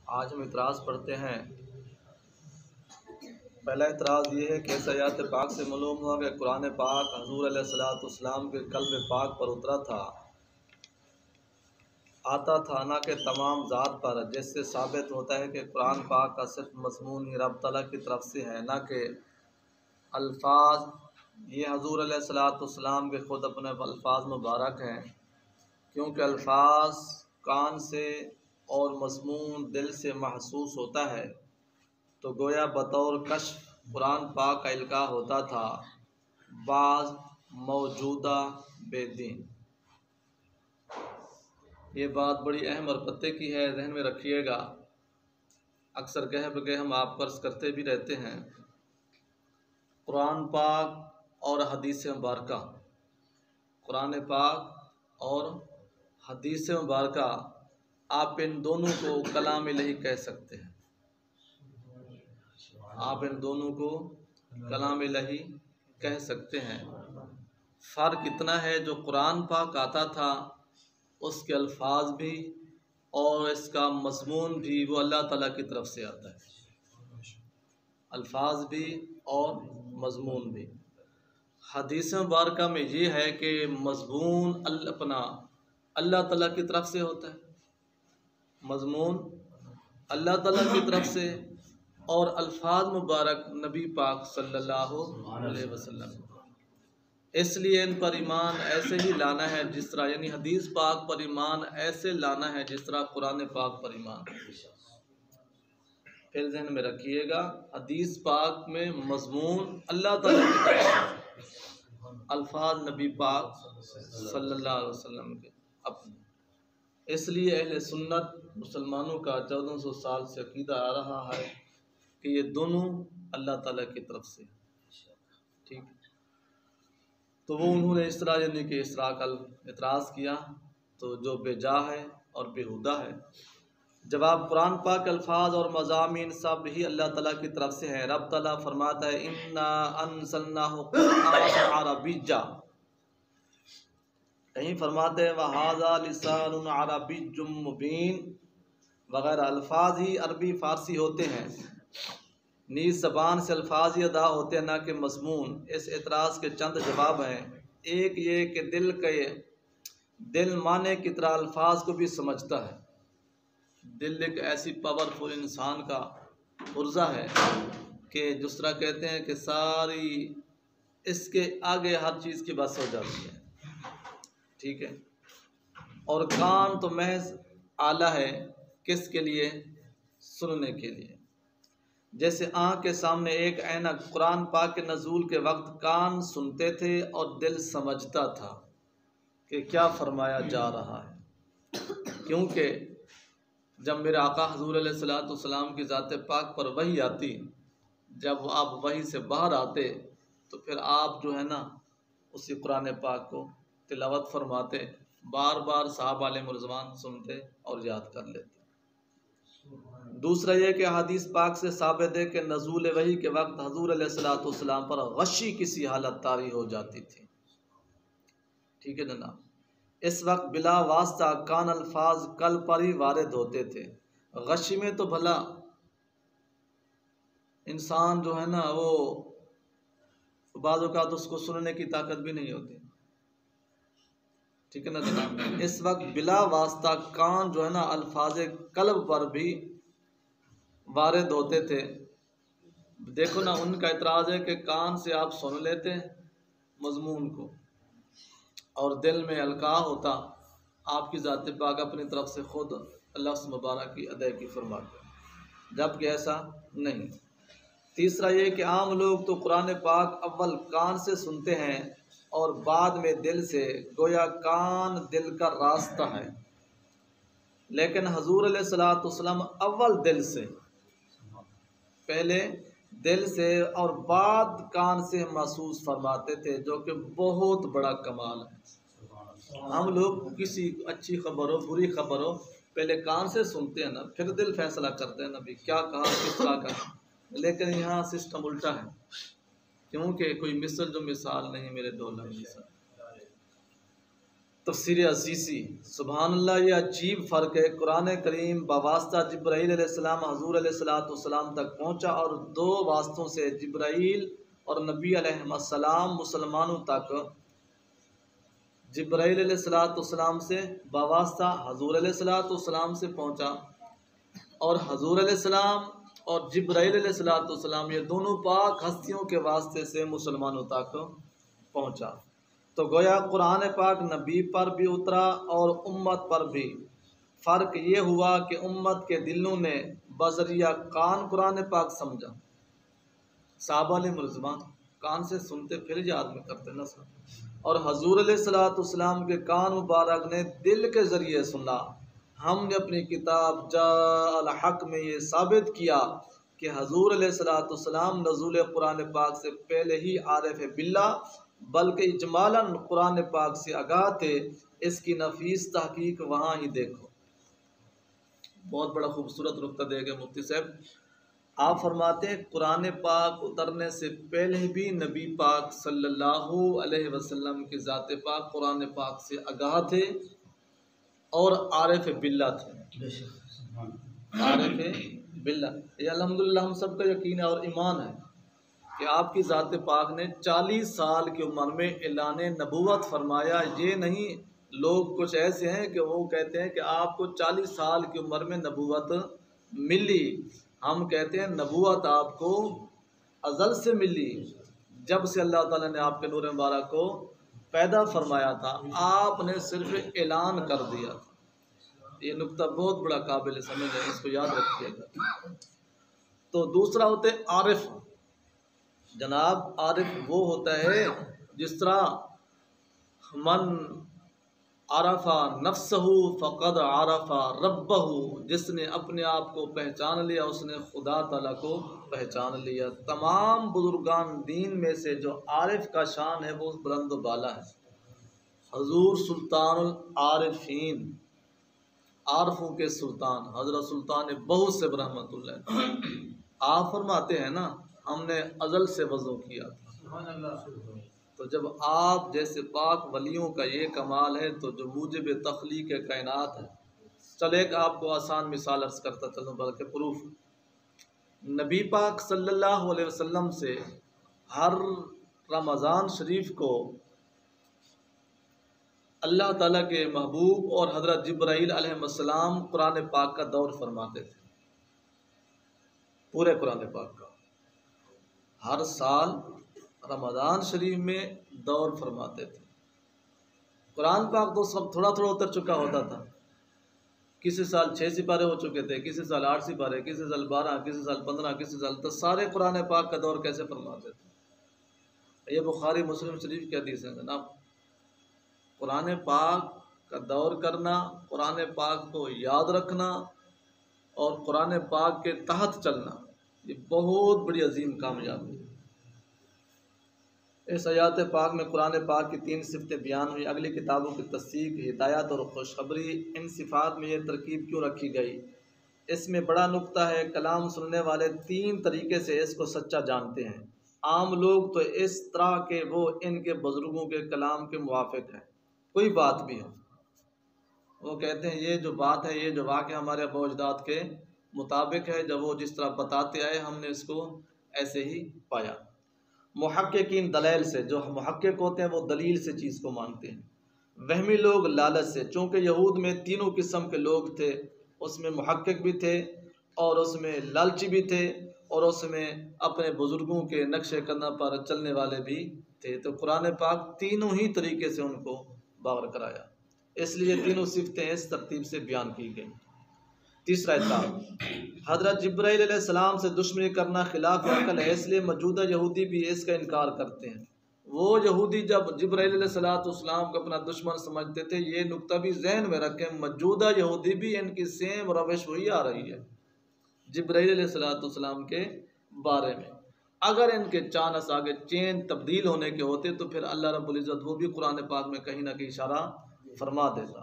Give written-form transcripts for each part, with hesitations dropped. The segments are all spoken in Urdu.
آج ہم اعتراض پڑھتے ہیں۔ پہلا اعتراض یہ ہے کہ اس آیات پاک سے معلوم ہوا کہ قرآن پاک حضور علیہ السلام کے قلب پاک پر اترا تھا، آتا تھا، نہ کہ تمام ذات پر، جس سے ثابت ہوتا ہے کہ قرآن پاک کا صرف مضمون ہی رب تعالیٰ کی طرف سے ہے، نہ کہ الفاظ۔ یہ حضور علیہ السلام کے خود اپنے الفاظ مبارک ہیں، کیونکہ الفاظ کان سے اور مضمون دل سے محسوس ہوتا ہے، تو گویا بطور کشف قرآن پاک کا القاء ہوتا تھا بعض موجودہ بے دین۔ یہ بات بڑی اہم اور پتے کی ہے، ذہن میں رکھیے گا۔ اکثر گہ بگہ ہم آپ کو عرض کرتے بھی رہتے ہیں، قرآن پاک اور حدیث مبارکہ، قرآن پاک اور حدیث مبارکہ، آپ ان دونوں کو کلام الہی کہہ سکتے ہیں۔ آپ ان دونوں کو کلام الہی کہہ سکتے ہیں۔ فرق اتنا ہے، جو قرآن پاک آتا تھا اس کے الفاظ بھی اور اس کا مضمون بھی وہ اللہ تعالیٰ کی طرف سے آتا ہے، الفاظ بھی اور مضمون بھی۔ حدیث مبارکہ میں یہ ہے کہ مضمون اپنا اللہ تعالیٰ کی طرف سے ہوتا ہے، مضمون اللہ تعالیٰ کی طرف سے، اور الفاظ مبارک نبی پاک صلی اللہ علیہ وسلم۔ اس لیے ان پر ایمان ایسے ہی لانا ہے جس طرح، یعنی حدیث پاک پر ایمان ایسے لانا ہے جس طرح قرآن پاک پر ایمان۔ پھر ذہن میں رکھیے گا، حدیث پاک میں مضمون اللہ تعالیٰ کی طرف سے، الفاظ نبی پاک صلی اللہ علیہ وسلم کے اپنے۔ اس لیے اہل سنت مسلمانوں کا 1400 سال سے عقیدہ آ رہا ہے کہ یہ دونوں اللہ تعالیٰ کی طرف سے، ٹھیک ہے۔ تو وہ انہوں نے اس طرح، یعنی کہ اس طرح کا اعتراض کیا، تو جو بے جا ہے اور بیہودہ ہے۔ جواب، قرآن پاک الفاظ اور مضامین سب ہی اللہ تعالیٰ کی طرف سے ہیں۔ رب تعالیٰ فرماتا ہے اِنَّا أَنزَلْنَاهُ قُرْآنًا عَرَبِيًّا، کہیں فرماتے ہیں وَهَذَا لِسَانٌ عَرَبِيٌّ مُبِينٌ، وغیرہ الفاظ ہی عربی فارسی ہوتے ہیں، نیز زبان سے الفاظ ہی ادا ہوتے ہیں، نہ کہ مضمون۔ اس اعتراض کے چند جواب ہیں۔ ایک یہ کہ دل معنی کی طرح الفاظ کو بھی سمجھتا ہے۔ دل ایک ایسی پاورفل انسان کا پرزہ ہے کہ جس طرح کہتے ہیں کہ ساری اس کے آگے ہر چیز کی بس ہو جاتی ہے، ٹھیک ہے۔ اور کان تو محض آلہ ہے، کس کے لیے؟ سننے کے لیے۔ جیسے آنکھ کے سامنے ایک عینک، قرآن پاک کے نزول کے وقت کان سنتے تھے اور دل سمجھتا تھا کہ کیا فرمایا جا رہا ہے، کیونکہ جب میرے آقا حضور علیہ السلام کی ذات پاک پر وحی آتی، جب آپ وحی سے باہر آتے تو پھر آپ جو ہے نا اسی قرآن پاک کو تلاوت فرماتے، بار بار صحابہ علیہ رضوان سنتے اور یاد کر لیتے۔ دوسرا یہ کہ حدیث پاک سے ثابت ہے کہ نزول وحی کے وقت حضور علیہ السلام پر غشی کسی حالت طاری ہو جاتی تھی، ٹھیک ہے جناب۔ اس وقت بلا واسطہ کان الفاظ قلب پر ہی وارد ہوتے تھے۔ غشی میں تو بھلا انسان جو ہے نا وہ بعض اوقات اس کو سننے کی طاقت بھی نہیں ہوتی، ٹھیک ہے نا جناب۔ اس وقت بلا واسطہ کان جو ہے نا الفاظ قلب پر بھی وارد ہوتے تھے۔ دیکھو نا، ان کا اعتراض ہے کہ کان سے آپ سن لیتے مضمون کو اور دل میں القاء ہوتا، آپ کی ذات پاک اپنی طرف سے خود لفظ مبارک کی ادائیگی فرماتے، جبکہ ایسا نہیں۔ تیسرا یہ کہ عام لوگ تو قرآن پاک اول کان سے سنتے ہیں اور بعد میں دل سے، گویا کان دل کا راستہ ہے، لیکن حضور علیہ السلام اول دل سے، پہلے دل سے اور بعد کان سے محسوس فرماتے تھے، جو کہ بہت بڑا کمال ہے۔ ہم لوگ کسی اچھی خبر ہو بری خبر ہو پہلے کان سے سنتے ہیں نا، پھر دل فیصلہ کرتے ہیں نا بھی کیا کہا، کس طرح کہا، لیکن یہاں سسٹم الٹا ہے، کیونکہ کوئی مثل جو مثال نہیں میرے دو لفظ۔ تفسیر عزیزی۔ سبحان اللہ، یہ عجیب فرق ہے۔ قرآن کریم بواسطہ جبرائیل علیہ السلام حضور علیہ السلام تک پہنچا، اور دو واسطوں سے جبرائیل اور نبی علیہ السلام مسلمانوں تک۔ جبرائیل علیہ السلام سے بواسطہ حضور علیہ السلام سے پہنچا، اور حضور علیہ السلام اور جبرائیل علیہ السلام یہ دونوں پاک ہستیوں کے واسطے سے مسلمانوں تک پہنچا۔ تو گویا قرآن پاک نبی پر بھی اترا اور امت پر بھی۔ فرق یہ ہوا کہ امت کے دلوں نے بذریعہ کان قرآن پاک سمجھا۔ صحابہ نے زبان کان سے سنتے پھر یاد میں کرتے نہ سن، اور حضور علیہ السلام کے کان مبارک نے دل کے ذریعے سنا۔ ہم نے اپنی کتاب جاء الحق میں یہ ثابت کیا کہ حضور علیہ السلام نزول قرآن پاک سے پہلے ہی عارف باللہ، بلکہ اجمالاً قرآن پاک سے آگاہ تھے۔ اس کی نفیس تحقیق وہاں ہی دیکھو۔ بہت بڑا خوبصورت نقطہ دے گئے مفتی صاحب۔ آپ فرماتے ہیں قرآن پاک اترنے سے پہلے بھی نبی پاک صلی اللہ علیہ وسلم کی ذات پاک قرآن پاک سے آگاہ تھے اور عارف باللہ تھے۔ عارف باللہ، یہ الحمدللہ ہم سب کا یقین ہے اور ایمان ہے کہ آپ کی ذات پاک نے 40 سال کی عمر میں اعلان نبوت فرمایا۔ یہ نہیں، لوگ کچھ ایسے ہیں کہ وہ کہتے ہیں کہ آپ کو 40 سال کی عمر میں نبوت ملی۔ ہم کہتے ہیں نبوت آپ کو ازل سے ملی، جب سے اللہ تعالیٰ نے آپ کے نور مبارک کو پیدا فرمایا تھا، آپ نے صرف اعلان کر دیا تھا۔ یہ نقطہ بہت بڑا قابل سمجھ ہے، اس کو یاد رکھیے گا۔ تو دوسرا ہوتے عارف۔ جناب عارف وہ ہوتا ہے جس طرح من عرف نفسہ فقد عرف ربہ، جس نے اپنے آپ کو پہچان لیا اس نے خدا تعالیٰ کو پہچان لیا۔ تمام بزرگان دین میں سے جو عارف کا شان ہے وہ بلند و بالا ہے۔ حضور سلطان العارفین، عارفوں کے سلطان حضرت سلطان بہت سے برحمت اللہ، آپ فرماتے ہیں نا ہم نے ازل سے وضو کیا تھا۔ تو جب آپ جیسے پاک ولیوں کا یہ کمال ہے تو جو موجب تخلیق کائنات ہے، چل ایک آپ کو آسان مثال عرض کرتا چلوں بلکہ پروف۔ نبی پاک صلی اللہ علیہ وسلم سے ہر رمضان شریف کو اللہ تعالیٰ کے محبوب اور حضرت جبرائیل علیہ السلام قرآن پاک کا دور فرماتے تھے، پورے قرآن پاک کا ہر سال رمضان شریف میں دور فرماتے تھے۔ قرآن پاک تو سب تھوڑا تھوڑا اتر چکا ہوتا تھا، کسی سال 6 سپارے ہو چکے تھے، کسی سال 8 سپارے، کسی سال 12، کسی سال 15، کسی سال تو سارے قرآن پاک کا دور کیسے فرماتے تھے؟ یہ بخاری مسلم شریف کی حدیث ہے جناب۔ قرآن پاک کا دور کرنا، قرآن پاک کو یاد رکھنا اور قرآن پاک کے تحت چلنا، یہ بہت بڑی عظیم کامیابی ہے۔ اس آیات پاک میں قرآن پاک کی 3 صفتیں بیان ہوئی۔ اگلی کتابوں کی تصدیق، ہدایت اور خوشخبری، ان صفات میں یہ ترکیب کیوں رکھی گئی؟ اس میں بڑا نقطہ ہے۔ کلام سننے والے 3 طریقے سے اس کو سچا جانتے ہیں۔ عام لوگ تو اس طرح کہ وہ ان کے بزرگوں کے کلام کے موافق ہے، کوئی بات بھی ہو وہ کہتے ہیں یہ جو بات ہے، یہ جو واقعہ ہمارے ابا اجداد کے مطابق ہے، جب وہ جس طرح بتاتے آئے ہم نے اس کو ایسے ہی پایا۔ محققین دلیل سے، جو محقق ہوتے ہیں وہ دلیل سے چیز کو مانتے ہیں۔ وہمی لوگ لالچ سے، چونکہ یہود میں 3 قسم کے لوگ تھے، اس میں محقق بھی تھے اور اس میں لالچی بھی تھے اور اس میں اپنے بزرگوں کے نقش قدم پر چلنے والے بھی تھے۔ تو قرآن پاک تینوں ہی طریقے سے ان کو باور کرایا، اس لیے تینوں صفتیں اس ترتیب سے بیان کی گئیں۔ تیسرا اعتراض، حضرت جبرائیل علیہ السلام سے دشمنی کرنا خلاف عقل ہے، اس لیے موجودہ یہودی بھی اس کا انکار کرتے ہیں۔ وہ یہودی جب جبرائیل علیہ السلام کو اپنا دشمن سمجھتے تھے، یہ نقطہ بھی ذہن میں رکھیں، موجودہ یہودی بھی ان کی سیم روش وہی آ رہی ہے جبرائیل علیہ السلام کے بارے میں۔ اگر ان کے چانس آگے چین تبدیل ہونے کے ہوتے تو پھر اللہ رب العزت وہ بھی قرآن پاک میں کہیں نہ کہیں اشارہ فرما دیتا۔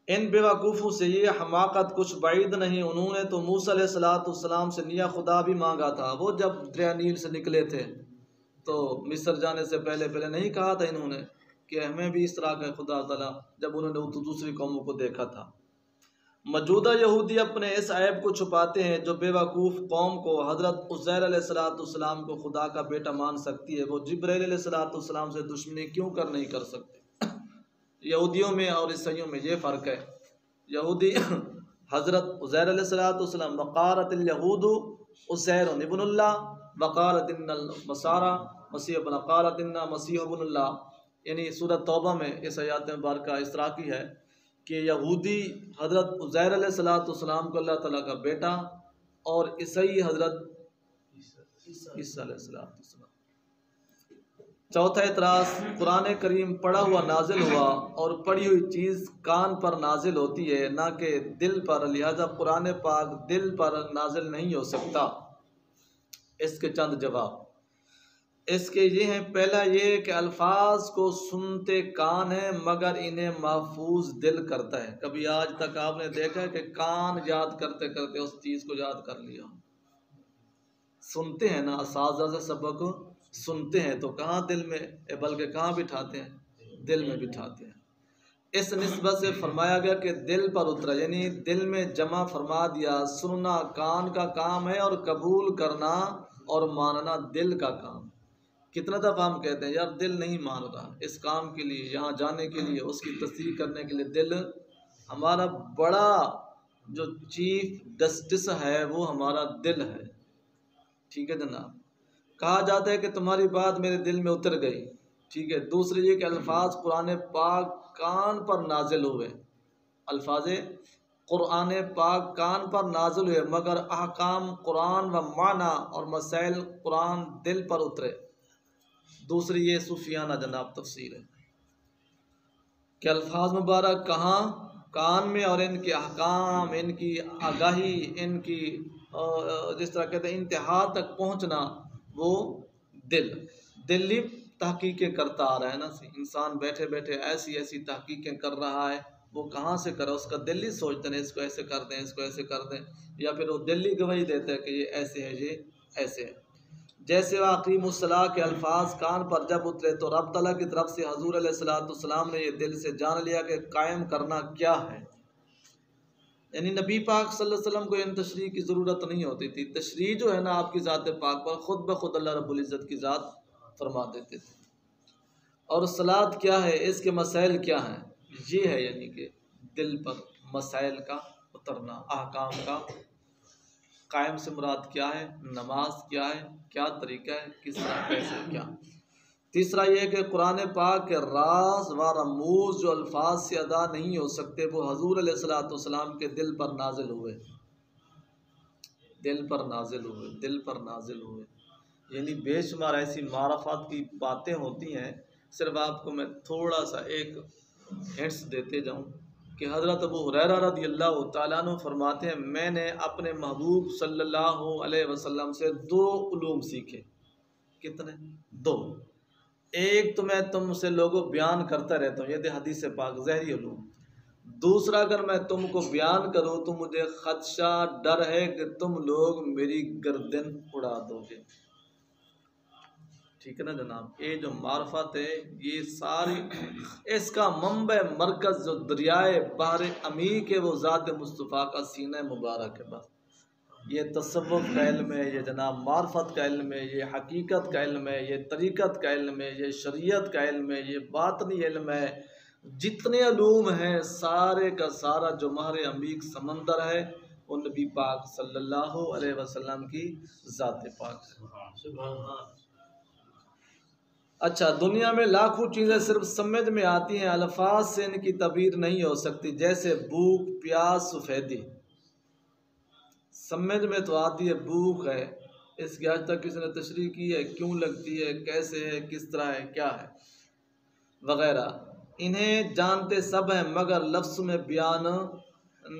ان بیوقوفوں سے یہ حماقت کچھ بعید نہیں، انہوں نے تو موسیٰ علیہ السلام سے نیا خدا بھی مانگا تھا۔ وہ جب دریا نیل سے نکلے تھے تو مصر جانے سے پہلے نہیں کہا تھا انہوں نے کہ ہمیں بھی اس طرح کا خدا تعالیٰ جب انہوں نے دوسری قوموں کو دیکھا تھا۔ موجودہ یہودی اپنے اس عیب کو چھپاتے ہیں جو بے وقوف قوم کو حضرت عزیر علیہ السلام کو خدا کا بیٹا مان سکتی ہے، وہ جبرائیل علیہ السلام سے دشمنی کیوں نہیں کر سکتے؟ یہودیوں میں اور عیسائیوں میں یہ فرق ہے۔ یہودی حضرت عزیر علیہ السلام وقالت الیہود عزیر ابن اللہ وقالت ان النصارى مسیح ابن قالت ان مسیح ابن اللہ، یعنی سورۃ توبہ میں اس آیات مبارکہ اس طرح کی ہے کہ یہودی حضرت عزیر علیہ السلام کو اللہ تعالیٰ کا بیٹا اور عیسائی حضرت عیسیٰ علیہ السلام۔ چوتھا اعتراض، قرآن کریم پڑھا ہوا نازل ہوا اور پڑھی ہوئی چیز کان پر نازل ہوتی ہے نہ کہ دل پر، لہذا قرآن پاک دل پر نازل نہیں ہو سکتا۔ اس کے چند جواب اس کے یہ ہیں، پہلا یہ کہ الفاظ کو سنتے کان ہیں مگر انہیں محفوظ دل کرتا ہے۔ کبھی آج تک آپ نے دیکھا ہے کہ کان یاد کرتے کرتے اس چیز کو یاد کر لیا؟ سنتے ہیں نا، اساتذہ سے سبق سنتے ہیں تو کہاں دل میں، بلکہ کہاں بٹھاتے ہیں؟ دل میں بٹھاتے ہیں۔ اس نسبت سے فرمایا گیا کہ دل پر اترا، یعنی دل میں جمع فرما دیا۔ سننا کان کا کام ہے اور قبول کرنا اور ماننا دل کا کام۔ کتنا دفعہ ہم کہتے ہیں یار دل نہیں مان رہا اس کام کے لیے، یہاں جانے کے لیے، اس کی تصدیق کرنے کے لیے دل ہمارا بڑا جو چیف جسٹس ہے وہ ہمارا دل ہے۔ ٹھیک ہے جناب، کہا جاتا ہے کہ تمہاری بات میرے دل میں اتر گئی۔ ٹھیک ہے، دوسری یہ کہ الفاظ قرآن پاک کان پر نازل ہوئے، الفاظ قرآن پاک کان پر نازل ہوئے مگر احکام قرآن و معنی اور مسائل قرآن دل پر اترے۔ دوسری یہ صوفیانہ جناب تفسیر ہے کہ الفاظ مبارک کہاں؟ کان میں، اور ان کے احکام، ان کی آگاہی، ان کی جس طرح کہتے ہیں انتہا تک پہنچنا وہ دل تحقیقیں کرتا آ رہا ہے نا۔ انسان بیٹھے بیٹھے ایسی ایسی تحقیقیں کر رہا ہے، وہ کہاں سے کرا؟ اس کا دل ہی سوچتے ہیں اس کو ایسے کر دیں، اس کو ایسے کر دیں، یا پھر وہ دل ہی گواہی دیتا ہے کہ یہ ایسے ہے، یہ ایسے ہے۔ جیسے واقیم الصلاح کے الفاظ کان پر جب اترے تو رب تعالیٰ کی طرف سے حضور علیہ السلام نے یہ دل سے جان لیا کہ قائم کرنا کیا ہے۔ یعنی نبی پاک صلی اللہ علیہ وسلم کو ان تشریح کی ضرورت نہیں ہوتی تھی، تشریح جو ہے نا آپ کی ذات پاک پر خود بخود اللہ رب العزت کی ذات فرما دیتے تھے۔ اور صلاۃ کیا ہے، اس کے مسائل کیا ہیں؟ یہ ہے یعنی کہ دل پر مسائل کا اترنا، احکام کا۔ قائم سے مراد کیا ہے؟ نماز کیا ہے، کیا طریقہ ہے، کس طرح، کیسے، کیا۔ تیسرا یہ کہ قرآن پاک کے راز و رموز جو الفاظ سے ادا نہیں ہو سکتے وہ حضور علیہ السلام کے دل پر نازل ہوئے، دل پر نازل ہوئے، دل پر نازل ہوئے۔ یعنی بے شمار ایسی معرفات کی باتیں ہوتی ہیں، صرف آپ کو میں تھوڑا سا ایک ہنٹس دیتے جاؤں کہ حضرت ابو ہریرہ رضی اللہ تعالیٰ عنہ فرماتے ہیں میں نے اپنے محبوب صلی اللہ علیہ وسلم سے 2 علوم سیکھے۔ کتنے؟ 2۔ ایک تو میں تم سے لوگوں بیان کرتا رہتا ہوں، یہ حدیث پاک ظاہری علوم۔ دوسرا اگر میں تم کو بیان کروں تو مجھے خدشہ، ڈر ہے کہ تم لوگ میری گردن اڑا دو گے۔ ٹھیک ہے نا جناب، یہ جو معرفت ہے یہ ساری اس کا منبع مرکز جو دریائے بحر عمیق ہے وہ ذات مصطفیٰ کا سینہ مبارک ہے۔ بس یہ تصوف کا علم ہے، یہ جناب معرفت کا علم ہے، یہ حقیقت کا علم ہے، یہ طریقت کا علم ہے، یہ شریعت کا علم ہے، یہ باطنی علم ہے۔ جتنے علوم ہیں سارے کا سارا جو بحر عمیق سمندر ہے وہ نبی پاک صلی اللہ علیہ وسلم کی ذات پاک ہے۔ اچھا، دنیا میں لاکھوں چیزیں صرف سمجھ میں آتی ہیں، الفاظ سے ان کی تعبیر نہیں ہو سکتی، جیسے بھوک، پیاس، سفیدی۔ سمجھ میں تو آتی ہے، بھوک ہے، اس کی آج تک کسی نے تشریح کی ہے؟ کیوں لگتی ہے، کیسے ہے، کس طرح ہے، کیا ہے، وغیرہ۔ انہیں جانتے سب ہیں مگر لفظ میں بیان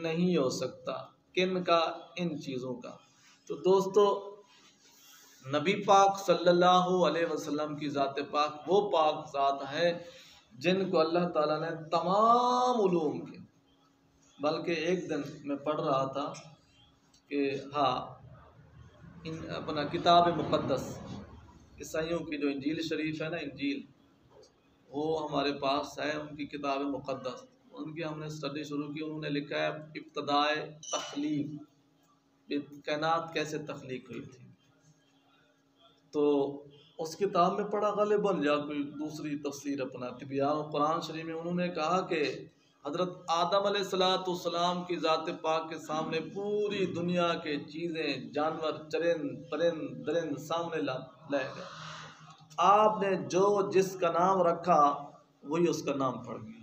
نہیں ہو سکتا۔ کن کا؟ ان چیزوں کا۔ تو دوستو، نبی پاک صلی اللہ علیہ وسلم کی ذات پاک وہ پاک ذات ہے جن کو اللہ تعالیٰ نے تمام علوم کے، بلکہ ایک دن میں پڑھ رہا تھا کہ اپنا کتاب مقدس عیسائیوں کی جو انجیل شریف ہے نا، انجیل، وہ ہمارے پاس ہے، ان کی کتاب مقدس، ان کی ہم نے اسٹڈی شروع کی۔ انہوں نے لکھا ہے ابتدائے تخلیق، کائنات کیسے تخلیق ہوئی تھی۔ تو اس کتاب میں پڑھا غالباً یا کوئی دوسری تفسیر اپنا طبیان قرآن شریف میں انہوں نے کہا کہ حضرت آدم علیہ السلام کی ذات پاک کے سامنے پوری دنیا کے چیزیں، جانور، چرند پرند درند سامنے لائے گئے، آپ نے جو جس کا نام رکھا وہی اس کا نام پڑ گیا۔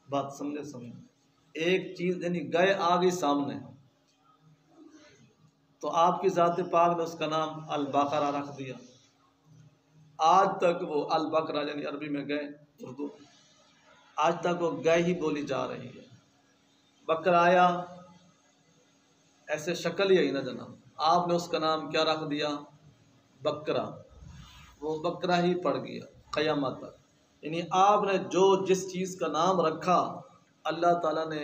بات سمجھے ایک چیز یعنی گئے آ گئی سامنے، تو آپ کی ذات پاک نے اس کا نام البقرہ رکھ دیا۔ آج تک وہ البقرہ یعنی عربی میں گئے، اردو آج تک وہ گئے ہی بولی جا رہی ہے۔ بکرایا ایسے شکل ہی نہ جناب، آپ نے اس کا نام کیا رکھ دیا؟ بکرا، وہ بکرا ہی پڑ گیا قیامت تک۔ یعنی آپ نے جو جس چیز کا نام رکھا اللہ تعالیٰ نے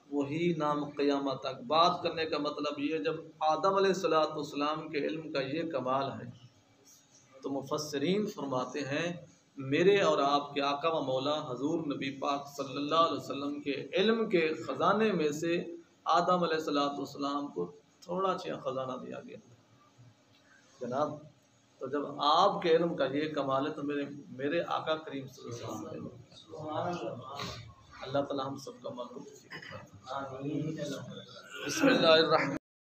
وہی نام قیامت تک۔ بات کرنے کا مطلب یہ، جب آدم علیہ السلام کے علم کا یہ کمال ہے تو مفسرین فرماتے ہیں میرے اور آپ کے آقا و مولا حضور نبی پاک صلی اللہ علیہ وسلم کے علم کے خزانے میں سے آدم علیہ السلام کو تھوڑا سا خزانہ دیا گیا جناب۔ تو جب آپ کے علم کا یہ کمال ہے تو میرے آقا کریم صلی اللہ علیہ وسلم، اللہ تعالیٰ ہم سب کا معلوم۔ بسم اللہ الرحمن